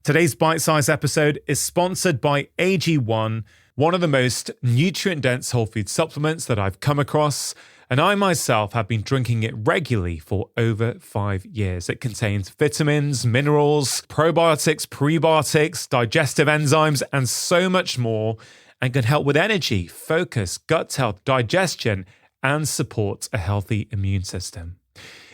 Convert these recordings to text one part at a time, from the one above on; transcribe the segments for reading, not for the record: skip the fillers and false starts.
Today's bite-sized episode is sponsored by AG1, one of the most nutrient-dense whole food supplements that I've come across, and I myself have been drinking it regularly for over 5 years. It contains vitamins, minerals, probiotics, prebiotics, digestive enzymes, and so much more, and can help with energy, focus, gut health, digestion, and support a healthy immune system.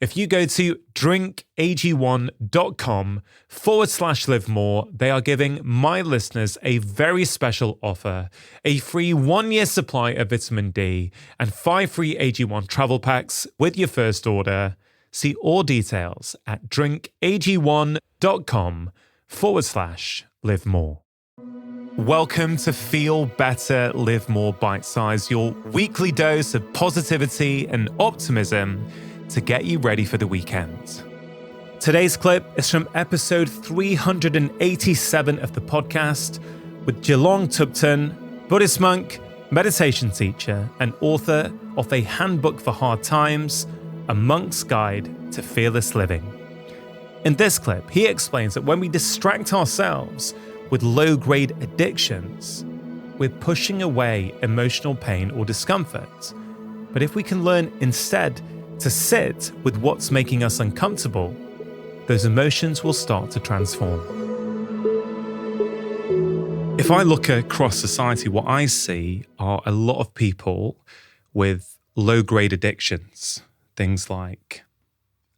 If you go to drinkag1.com/live more, they are giving my listeners a very special offer, a free 1-year supply of vitamin D and 5 free AG1 travel packs with your first order. See all details at drinkag1.com/live more. Welcome to Feel Better, Live More Bite Size, your weekly dose of positivity and optimism to get you ready for the weekend. Today's clip is from episode 387 of the podcast with Geelong Tupton, Buddhist monk, meditation teacher, and author of A Handbook for Hard Times, A Monk's Guide to Fearless Living. In this clip, he explains that when we distract ourselves with low-grade addictions, we're pushing away emotional pain or discomfort. But if we can learn instead to sit with what's making us uncomfortable, those emotions will start to transform. If I look across society, what I see are a lot of people with low-grade addictions, things like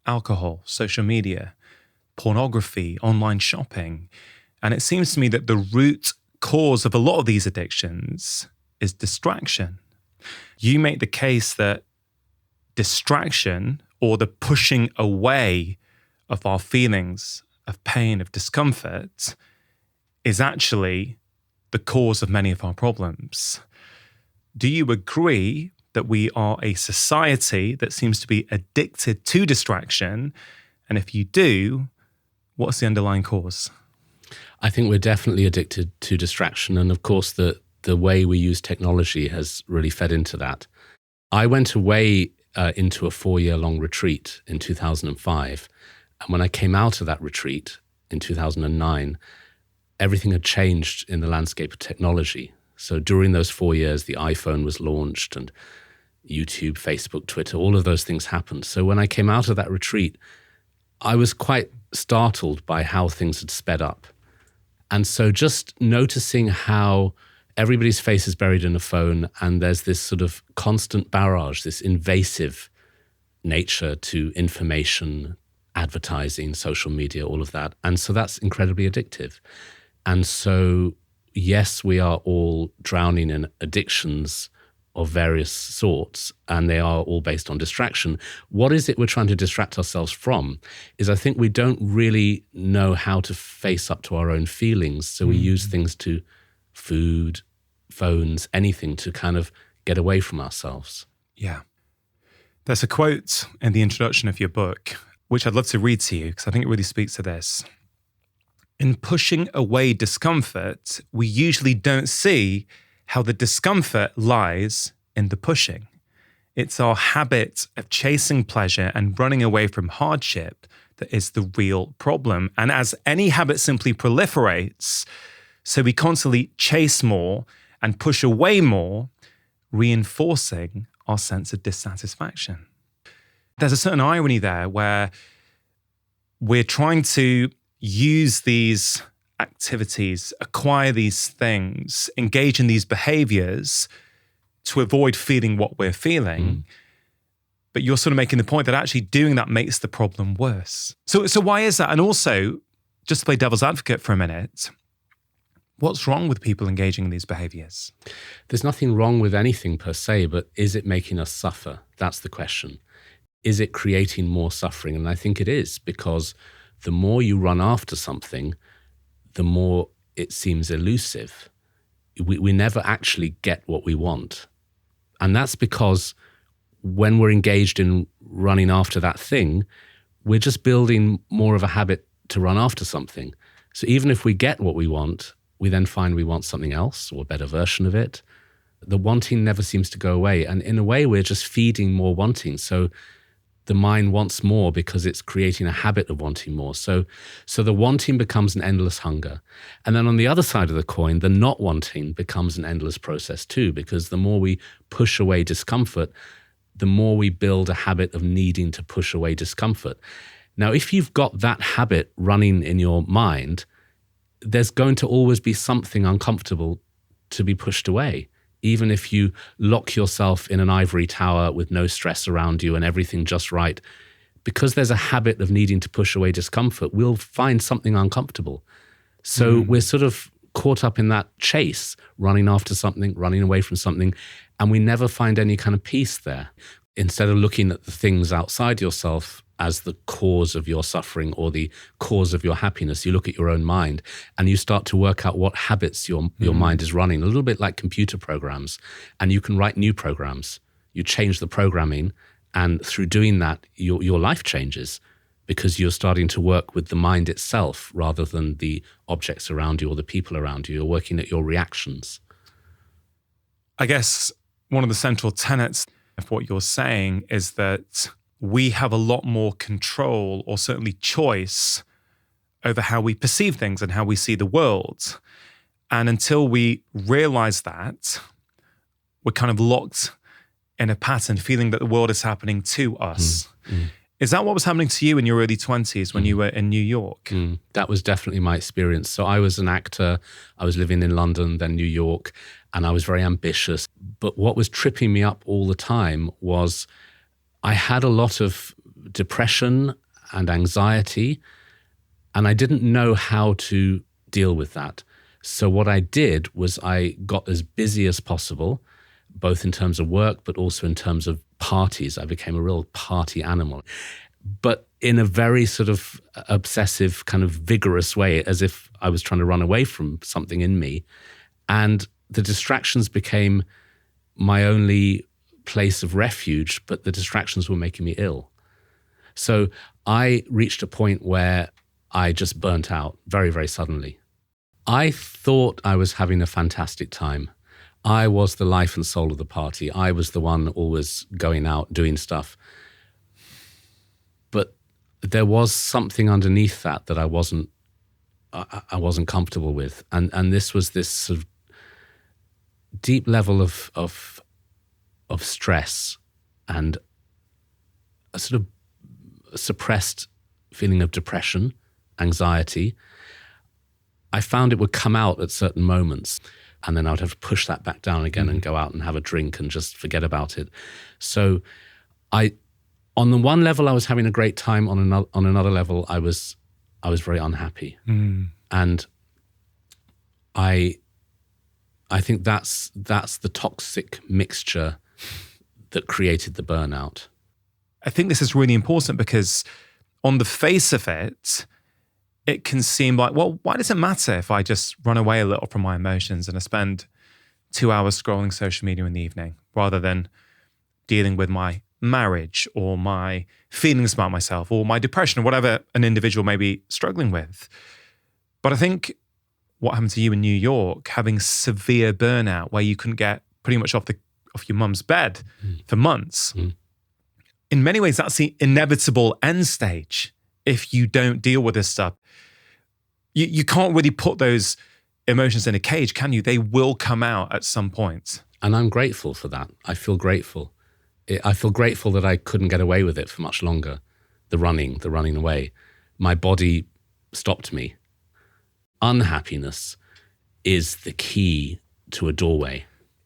alcohol, social media, pornography, online shopping. And it seems to me that the root cause of a lot of these addictions is distraction. You make the case that distraction, or the pushing away of our feelings of pain, of discomfort, is actually the cause of many of our problems. Do you agree that we are a society that seems to be addicted to distraction? And if you do, what's the underlying cause? I think we're definitely addicted to distraction. And of course, the way we use technology has really fed into that. I went away into a 4-year-long retreat in 2005. And when I came out of that retreat in 2009, everything had changed in the landscape of technology. So during those 4 years, the iPhone was launched and YouTube, Facebook, Twitter, all of those things happened. So when I came out of that retreat, I was quite startled by how things had sped up. And so just noticing how everybody's face is buried in a phone and there's this sort of constant barrage, this invasive nature to information, advertising, social media, all of that. And so that's incredibly addictive. And so, yes, we are all drowning in addictions of various sorts, and they are all based on distraction. What is it we're trying to distract ourselves from is I think we don't really know how to face up to our own feelings. So we use things to food, phones, anything to kind of get away from ourselves. Yeah. There's a quote in the introduction of your book, which I'd love to read to you because I think it really speaks to this. In pushing away discomfort, we usually don't see how the discomfort lies in the pushing. It's our habit of chasing pleasure and running away from hardship that is the real problem. And as any habit simply proliferates, so we constantly chase more and push away more, reinforcing our sense of dissatisfaction. There's a certain irony there where we're trying to use these activities, acquire these things, engage in these behaviors to avoid feeling what we're feeling. But you're sort of making the point that actually doing that makes the problem worse. So why is that? And also, just to play devil's advocate for a minute, what's wrong with people engaging in these behaviors? There's nothing wrong with anything per se, but is it making us suffer? That's the question. Is it creating more suffering? And I think it is, because the more you run after something, the more it seems elusive. We never actually get what we want. And that's because when we're engaged in running after that thing, we're just building more of a habit to run after something. So even if we get what we want, we then find we want something else or a better version of it. The wanting never seems to go away. And in a way, we're just feeding more wanting. So the mind wants more because it's creating a habit of wanting more. So the wanting becomes an endless hunger. And then on the other side of the coin, the not wanting becomes an endless process too, because the more we push away discomfort, the more we build a habit of needing to push away discomfort. Now, if you've got that habit running in your mind, there's going to always be something uncomfortable to be pushed away. Even if you lock yourself in an ivory tower with no stress around you and everything just right, because there's a habit of needing to push away discomfort, we'll find something uncomfortable. So we're sort of caught up in that chase, running after something, running away from something, and we never find any kind of peace there. Instead of looking at the things outside yourself as the cause of your suffering or the cause of your happiness, you look at your own mind and you start to work out what habits your mind is running, a little bit like computer programs. And you can write new programs. You change the programming, and through doing that, your life changes because you're starting to work with the mind itself rather than the objects around you or the people around you. You're working at your reactions. I guess one of the central tenets of what you're saying is that we have a lot more control, or certainly choice, over how we perceive things and how we see the world. And until we realize that, we're kind of locked in a pattern, feeling that the world is happening to us. Is that what was happening to you in your early 20s when you were in New York? That was definitely my experience. So I was an actor. I was living in London, then New York, and I was very ambitious. But what was tripping me up all the time was I had a lot of depression and anxiety, and I didn't know how to deal with that. So what I did was I got as busy as possible, both in terms of work, but also in terms of parties. I became a real party animal, but in a very sort of obsessive, kind of vigorous way, as if I was trying to run away from something in me. And the distractions became my only place of refuge, but the distractions were making me ill. So I reached a point where I just burnt out very, very suddenly. I thought I was having a fantastic time. I was the life and soul of the party. I was the one always going out, doing stuff. But there was something underneath that I wasn't comfortable with. And this was this sort of deep level of stress and a sort of suppressed feeling of depression, anxiety. I found it would come out at certain moments, and then I would have to push that back down again and go out and have a drink and just forget about it. So on the one level, I was having a great time. On another level, I was very unhappy. And I think that's the toxic mixture that created the burnout. I think this is really important because on the face of it, it can seem like, well, why does it matter if I just run away a little from my emotions and I spend 2 hours scrolling social media in the evening rather than dealing with my marriage or my feelings about myself or my depression or whatever an individual may be struggling with. But I think what happened to you in New York, having severe burnout where you couldn't get pretty much off your mum's bed for months, in many ways, that's the inevitable end stage if you don't deal with this stuff. You can't really put those emotions in a cage, can you? They will come out at some point. And I'm grateful for that. I feel grateful. I feel grateful that I couldn't get away with it for much longer. The running away. My body stopped me. Unhappiness is the key to a doorway.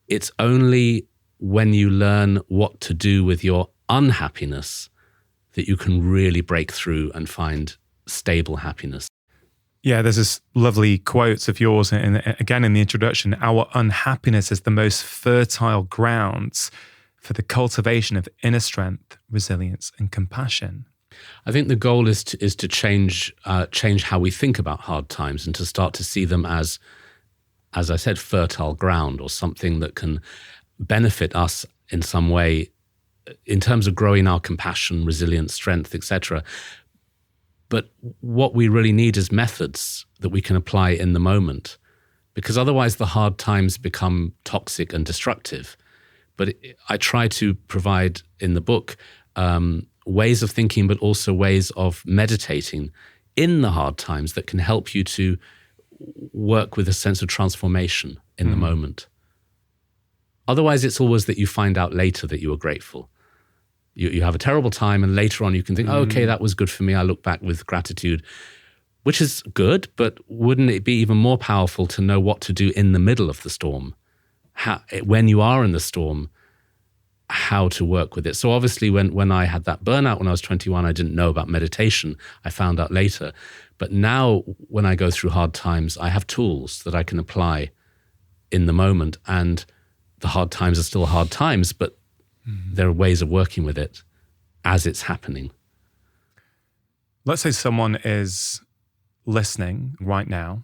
It's only when you learn what to do with your unhappiness that you can really break through and find stable happiness. Yeah, there's this lovely quote of yours, and again in the introduction, our unhappiness is the most fertile grounds for the cultivation of inner strength, resilience, and compassion. I think the goal is to change how we think about hard times and to start to see them as I said, fertile ground or something that can benefit us in some way in terms of growing our compassion, resilience, strength, etc. But what we really need is methods that we can apply in the moment, because otherwise the hard times become toxic and destructive. But I try to provide in the book ways of thinking, but also ways of meditating in the hard times that can help you to work with a sense of transformation in the moment. Otherwise, it's always that you find out later that you were grateful. You have a terrible time, and later on you can think, oh, okay, that was good for me. I look back with gratitude, which is good, but wouldn't it be even more powerful to know what to do in the middle of the storm? When you are in the storm, how to work with it. So obviously when I had that burnout when I was 21, I didn't know about meditation. I found out later. But now when I go through hard times, I have tools that I can apply in the moment. And the hard times are still hard times, but there are ways of working with it as it's happening. Let's say someone is listening right now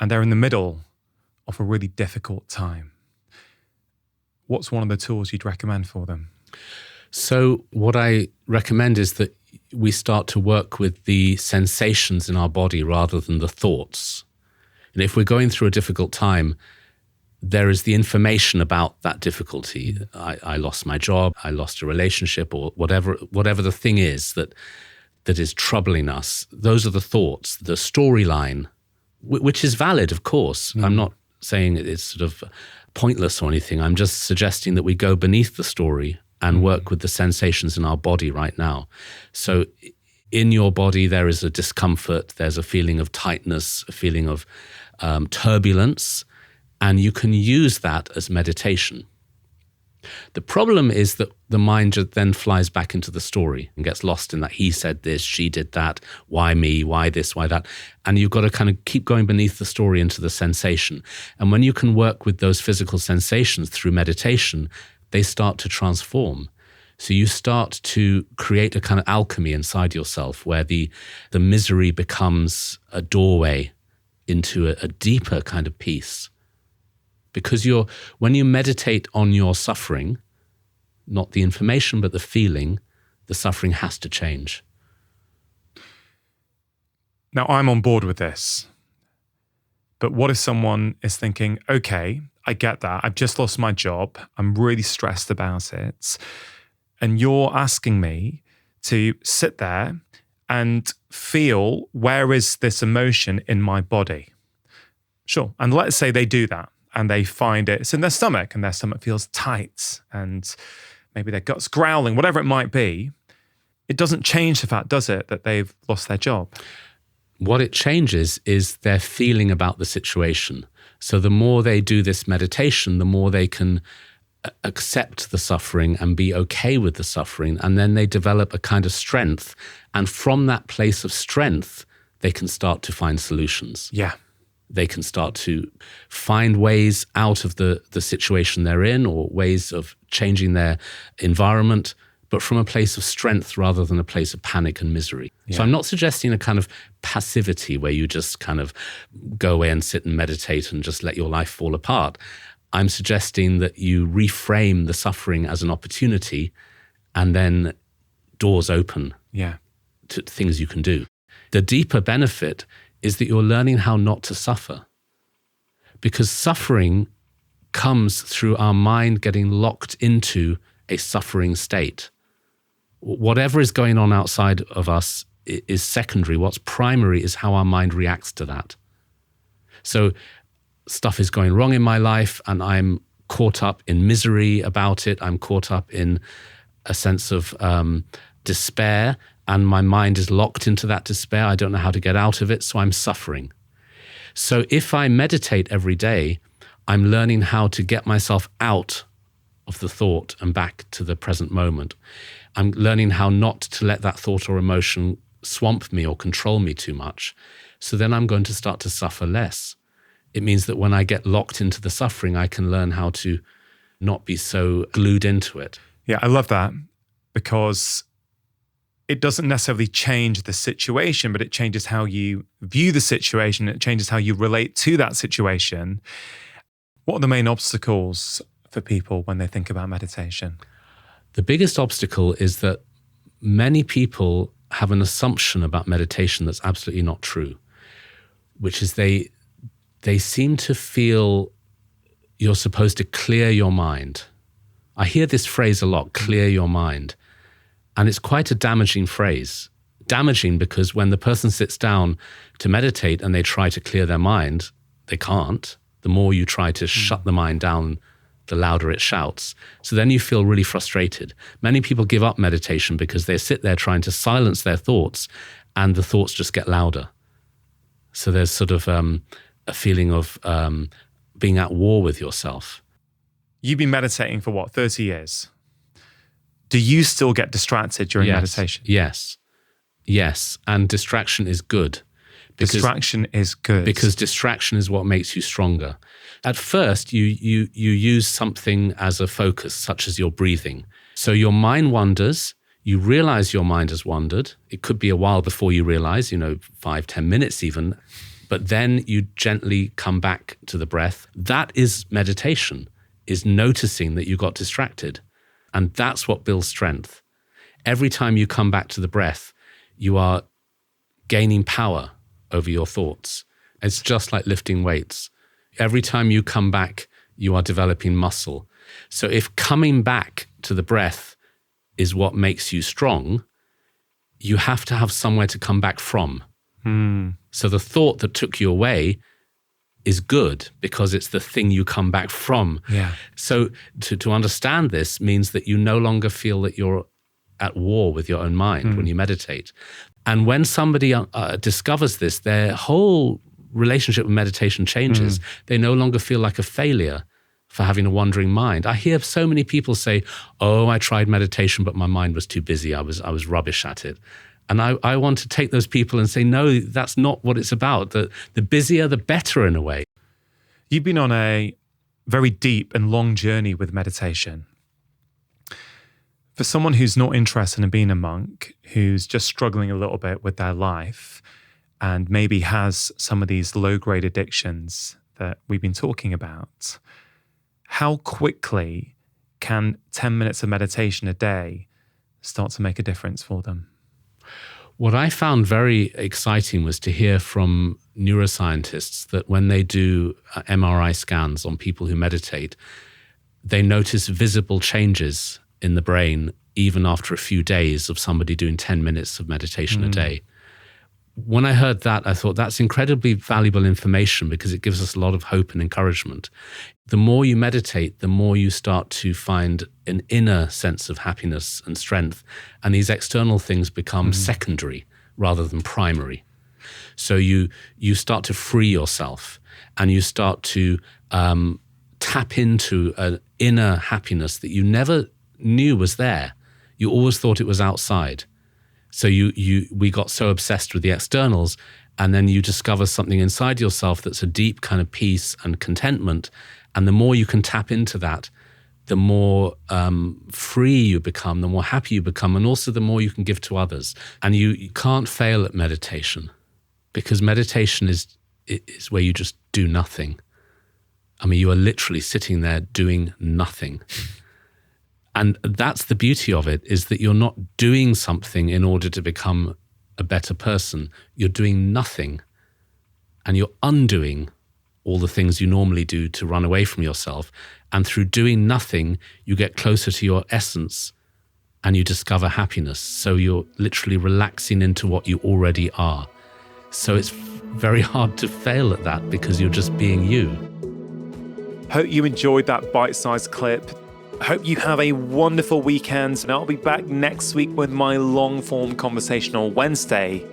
and they're in the middle of a really difficult time. What's one of the tools you'd recommend for them? So what I recommend is that we start to work with the sensations in our body rather than the thoughts. And if we're going through a difficult time, there is the information about that difficulty. I lost my job, I lost a relationship, or whatever the thing is that is troubling us. Those are the thoughts, the storyline, which is valid, of course. I'm not saying it's sort of pointless or anything. I'm just suggesting that we go beneath the story and work with the sensations in our body right now. So in your body, there is a discomfort, there's a feeling of tightness, a feeling of turbulence, and you can use that as meditation. The problem is that the mind just then flies back into the story and gets lost in that he said this, she did that, why me, why this, why that. And you've got to kind of keep going beneath the story into the sensation. And when you can work with those physical sensations through meditation, they start to transform. So you start to create a kind of alchemy inside yourself where the misery becomes a doorway into a deeper kind of peace. Because when you meditate on your suffering, not the information, but the feeling, the suffering has to change. Now, I'm on board with this. But what if someone is thinking, okay, I get that. I've just lost my job. I'm really stressed about it. And you're asking me to sit there and feel, where is this emotion in my body? Sure. And let's say they do that. And they find it's in their stomach, and their stomach feels tight, and maybe their gut's growling, whatever it might be. It doesn't change the fact, does it, that they've lost their job? What it changes is their feeling about the situation. So the more they do this meditation, the more they can accept the suffering and be okay with the suffering. And then they develop a kind of strength. And from that place of strength, they can start to find solutions. Yeah. They can start to find ways out of the situation they're in, or ways of changing their environment, but from a place of strength rather than a place of panic and misery. Yeah. So I'm not suggesting a kind of passivity where you just kind of go away and sit and meditate and just let your life fall apart. I'm suggesting that you reframe the suffering as an opportunity, and then doors open to things you can do. The deeper benefit is that you're learning how not to suffer. Because suffering comes through our mind getting locked into a suffering state. Whatever is going on outside of us is secondary. What's primary is how our mind reacts to that. So stuff is going wrong in my life, and I'm caught up in misery about it. I'm caught up in a sense of despair, and my mind is locked into that despair. I don't know how to get out of it, so I'm suffering. So if I meditate every day, I'm learning how to get myself out of the thought and back to the present moment. I'm learning how not to let that thought or emotion swamp me or control me too much. So then I'm going to start to suffer less. It means that when I get locked into the suffering, I can learn how to not be so glued into it. Yeah, I love that, because it doesn't necessarily change the situation, but it changes how you view the situation. It changes how you relate to that situation. What are the main obstacles for people when they think about meditation? The biggest obstacle is that many people have an assumption about meditation that's absolutely not true, which is they seem to feel you're supposed to clear your mind. I hear this phrase a lot, clear your mind. And it's quite a damaging phrase. Damaging because when the person sits down to meditate and they try to clear their mind, they can't. The more you try to shut the mind down, the louder it shouts. So then you feel really frustrated. Many people give up meditation because they sit there trying to silence their thoughts and the thoughts just get louder. So there's sort of a feeling of being at war with yourself. You've been meditating for what, 30 years? Do you still get distracted during meditation? Yes. And distraction is good. Distraction is good. Because distraction is what makes you stronger. At first, you use something as a focus, such as your breathing. So your mind wanders, you realize your mind has wandered. It could be a while before you realize, 5-10 minutes even, but then you gently come back to the breath. That is meditation, is noticing that you got distracted. And that's what builds strength. Every time you come back to the breath, you are gaining power over your thoughts. It's just like lifting weights. Every time you come back, you are developing muscle. So if coming back to the breath is what makes you strong, you have to have somewhere to come back from. So the thought that took you away is good because it's the thing you come back from. Yeah. So to understand this means that you no longer feel that you're at war with your own mind when you meditate. And when somebody discovers this, their whole relationship with meditation changes. They no longer feel like a failure for having a wandering mind. I hear so many people say, oh, I tried meditation, but my mind was too busy. I was rubbish at it. And I want to take those people and say, no, that's not what it's about. The busier, the better in a way. You've been on a very deep and long journey with meditation. For someone who's not interested in being a monk, who's just struggling a little bit with their life and maybe has some of these low-grade addictions that we've been talking about, how quickly can 10 minutes of meditation a day start to make a difference for them? What I found very exciting was to hear from neuroscientists that when they do MRI scans on people who meditate, they notice visible changes in the brain even after a few days of somebody doing 10 minutes of meditation a day. When I heard that, I thought that's incredibly valuable information because it gives us a lot of hope and encouragement. The more you meditate, the more you start to find an inner sense of happiness and strength, and these external things become secondary rather than primary. So you start to free yourself and you start to tap into an inner happiness that you never knew was there. You always thought it was outside. So we got so obsessed with the externals, and then you discover something inside yourself that's a deep kind of peace and contentment. And the more you can tap into that, the more free you become, the more happy you become, and also the more you can give to others. And you can't fail at meditation because meditation is where you just do nothing. I mean, you are literally sitting there doing nothing. And that's the beauty of it, is that you're not doing something in order to become a better person. You're doing nothing, and you're undoing all the things you normally do to run away from yourself. And through doing nothing, you get closer to your essence and you discover happiness. So you're literally relaxing into what you already are. So it's very hard to fail at that because you're just being you. Hope you enjoyed that bite-sized clip. Hope you have a wonderful weekend, and I'll be back next week with my long-form conversation on Wednesday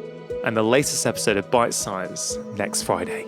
and the latest episode of Bite Size next Friday.